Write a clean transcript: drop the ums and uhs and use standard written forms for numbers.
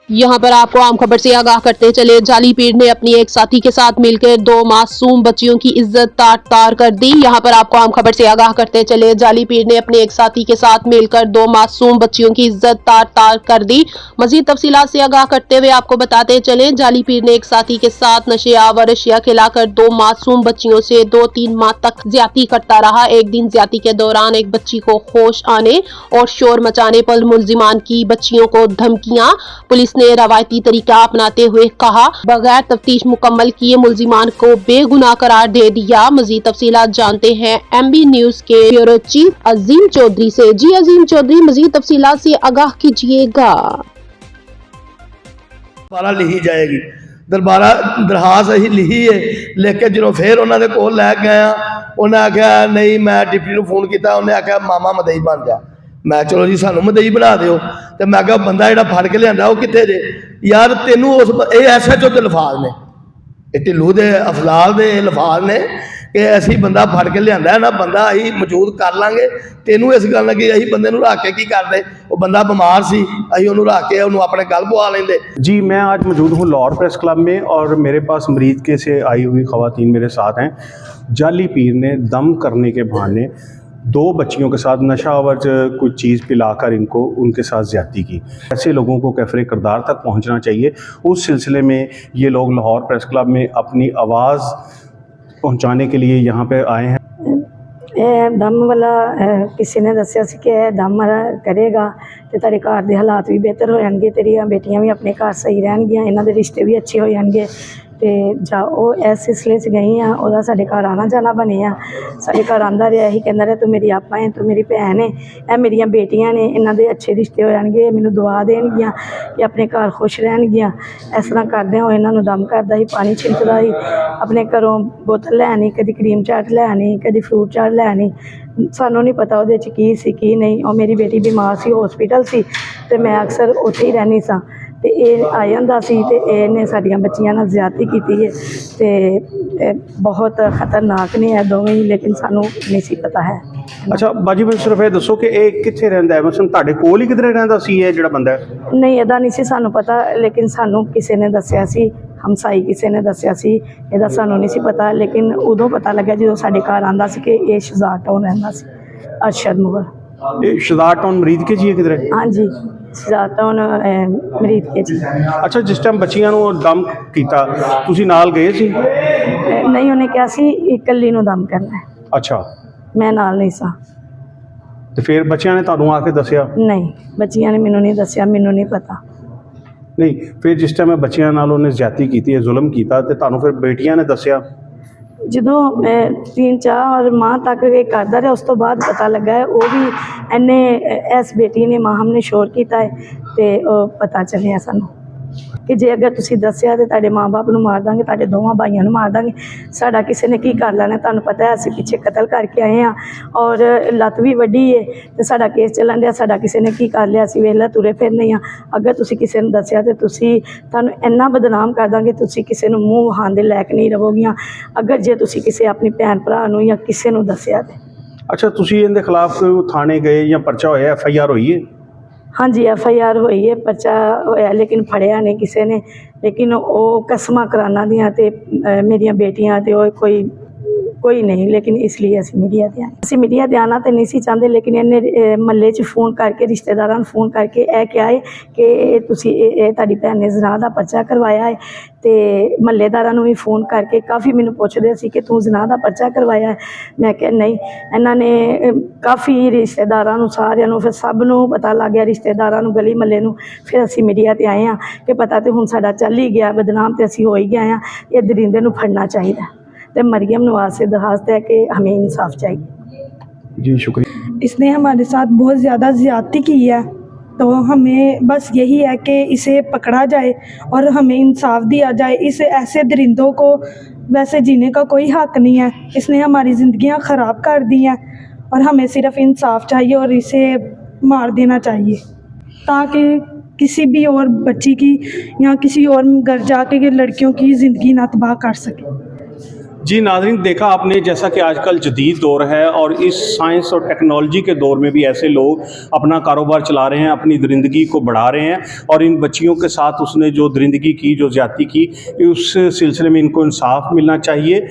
यहाँ पर आपको आम खबर से आगाह करते चले, जाली पीर ने अपनी एक साथी के साथ मिलकर 2 मासूम बच्चियों की इज्जत तार-तार कर दी। यहाँ पर आपको आम खबर से आगाह करते चले, जाली पीर ने अपने एक साथी के साथ मिलकर 2 मासूम बच्चियों की इज्जत तार-तार कर दी। मजीद तफसीलात से आगाह करते हुए आपको बताते चले, जाली पीर ने एक साथी के साथ नशेआवर अशिया खिलाकर 2 मासूम बच्चियों से 2-3 माह तक ज्यादती करता रहा। एक दिन ज्यादती के दौरान एक बच्ची को होश आने और शोर मचाने पर मुलजिमान की बच्चियों को धमकियां। पुलिस ने रवायती तरीका अपनाते हुए कहा, बगैर तफ्तीश मुकम्मल किए मुलजिमान को बेगुनाह करार दे दिया। मजीद तफसीलात जानते हैं MB न्यूज के ब्यूरो चीफ अजीम चौधरी से। जी अजीम चौधरी, मजीद तफसीलात से आगाह कीजिएगा। दरबारा लिखी जाएगी, दरबारा दरखास्त असीं लिखी है, लेकिन जो फिर उन्होंने कोल लै गए उन्हें आख्या नहीं, मैं डिप्टी नूं फोन किया, उन्हें आख्या मामा मदई बन जा। मैं चलो जी सानू मदई बना दिओ। तो मैं कहा बंदा जो फड़ के लिया वो कितने जे यार, तेनों उस SHO के लफाज ने, ढिल्लू के अफलाल के लफाज ने कि असी बंदा फड़ के लिया है ना, बंदा अं मौजूद कर लाँगे, तेनों इस गल कि अं बंदे रख के की करते, वो बंदा बीमार सी, अं उन्होंने रख के उन्होंने अपने गल पवा लेंदे। जी, मैं आज मौजूद हूँ लाहौर प्रेस क्लब में और मेरे पास मरीज के से आई हुई ख़वातीन मेरे साथ हैं। जाली पीर ने दम करने के बहाने 2 बच्चियों के साथ नशावर कुछ चीज़ पिलाकर इनको उनके साथ ज़्यादती की। ऐसे लोगों को कैफरे किरदार तक पहुंचना चाहिए। उस सिलसिले में ये लोग लाहौर प्रेस क्लब में अपनी आवाज़ पहुंचाने के लिए यहाँ पे आए हैं। दम वाला किसी ने दसिया सी कि दम करेगा तो तेरे घर के हालात भी बेहतर हो जाएंगे, तेरिया बेटियां भी अपने घर सही रहनगियां, इन्हां दे रिश्ते भी अच्छे हो जाएंगे। तो जा वो इस सिलसिले च गई हाँ, वह साढ़े घर आना जाना बने आ, साढ़े घर आंदा रहा, यही कहता रहा तू मेरी आपा है, तू मेरी भैन है, यह मेरिया बेटियां ने, इन्हां दे अच्छे रिश्ते हो जाएंगे, मैनू दुआ देनगियां कि अपने घर खुश रहनगियां। इस तरह करदे होए इन्हां नू दम करदा ही, पानी छिड़कदा ही, अपने घरों बोतल लै आनी, कदी क्रीम चाट लै आनी, कदी फ्रूट चाट लै आनी। सानू नहीं पता वो की सी की नहीं। और मेरी बेटी बीमार सी, हॉस्पिटल सी, तो मैं अक्सर उत्थे ही रहनी सा, तो ये आ जाता सी, तो इन्हें साडियां बच्चियां नाल ज़्यादती कीती है, तो बहुत खतरनाक ने है दोवें ही, लेकिन सानू नहीं सी पता है। अच्छा बाजी, मैं सिर्फ ये दसो कि ये कित्थे रहिंदा है, मतलब तुहाडे कोल ही किधरे रहिंदा सी ये जिहड़ा बंदा है? नहीं, इहदा नहीं सी सानू पता, लेकिन सानू किसी ने दसिया सी, हमसाई किसी ने दसिया सी, इहदा सानू नहीं सी पता। लेकिन उदों पता लग्या जो साडे घर आंदा सी कि ये शहजाद टाउन रहिंदा सी, अरशद मुगल। ये शहजाद टाउन मरीद के जी है किधरे? हाँ जी, शहजाद टाउन मरीद के जी। अच्छा, जिस टाइम बच्चियां नूं दम कीता तुसीं नाल गए सी? नहीं, उन्हें कहा सी इकल्ली नूं दम करना है। अच्छा, मैं नाल नहीं सा। तो फिर बच्चियां ने तुहानूं आके दसिया? नहीं, बच्चियां ने मैनू नहीं दसिया, मैनू नहीं पता। नहीं, फिर जिस टाइम बच्चियां नाल उन्हें ज्यादती की है, जुल्म किया, तो तुहानूं फिर बेटियां ने दसिया? ਜਦੋਂ 3-4 माह तक ये करता रहा, उस तो बाद पता लगा है वो भी इन्हें इस बेटी ने माहम ने शोर किया है, तो पता चलिया सानू कि जे अगर तुसीं दसिया तो तुहाडे माँ बाप नूं मार देंगे, तुहाडे दोवां भाइयों नूं मार देंगे, साडा किसी ने की कर लेना। तुहानूं पता है असीं पिछे कतल करके आए हैं और लत्त भी वड्डी है, तो साडा केस चलन दिया, साडा किसी ने की कर लिया, असीं वेला तुरे फिरने हाँ। अगर तुसीं किसी ने दसिया तो तुसीं तुहानूं इन्ना बदनाम कर देंगे, तुसीं किसी नूं मूँह वहाण दे लायक नहीं रहोगियां अगर जे तुसीं किसी अपनी भैन भरा नूं या किसी नूं दसिया ते। अच्छा, तुसीं इहदे खिलाफ थाने गए या पर्चा होया, FIR हुई है? हाँ जी, FIR हुई है, पर्चा होया, लेकिन फड़िया नहीं किसी ने। लेकिन वो कसमां कराना दियां ते मेरिया बेटियां ते वो कोई नहीं, लेकिन इसलिए असी मीडिया ते आए। असी मीडिया ते आना तो नहीं सी चाहते, लेकिन इन्हें महल्ले च फोन करके, रिश्तेदारां नूं फोन करके यह क्या है कि तुसीं तुहाडी भैन ने ज़िना दा पर्चा करवाया है, तो महल्लेदारां नूं भी फोन करके काफ़ी मैनूं पुछदे सी कि तू ज़िना दा पर्चा करवाया है। मैं क्या नहीं, इन्होंने काफ़ी रिश्तेदारां नूं सारिआं नूं, फिर सब नूं पता लग गया, रिश्तेदारां नूं, गली महल्ले नूं। फिर असी मीडिया ते आए हाँ कि पता तो हुण साडा चल ही गया, बदनाम तो असी हो ही गए हाँ, ये दरिंदे नूं फड़ना चाहिए। तो मरियम नवाज से दरखास्त है कि हमें इंसाफ चाहिए। जी शुक्रिया। इसने हमारे साथ बहुत ज़्यादा ज़्यादती की है, तो हमें बस यही है कि इसे पकड़ा जाए और हमें इंसाफ दिया जाए। इस ऐसे दरिंदों को वैसे जीने का कोई हक़ नहीं है, इसने हमारी ज़िंदगियां ख़राब कर दी हैं और हमें सिर्फ़ इंसाफ चाहिए और इसे मार देना चाहिए, ताकि किसी भी और बच्ची की या किसी और घर जाके लड़कियों की ज़िंदगी ना तबाह कर सके। जी नाज़रीन, देखा आपने जैसा कि आजकल जदीद दौर है और इस साइंस और टेक्नोलॉजी के दौर में भी ऐसे लोग अपना कारोबार चला रहे हैं, अपनी दरिंदगी को बढ़ा रहे हैं और इन बच्चियों के साथ उसने जो दरिंदगी की, जो ज़्यादती की, उस सिलसिले में इनको इंसाफ मिलना चाहिए।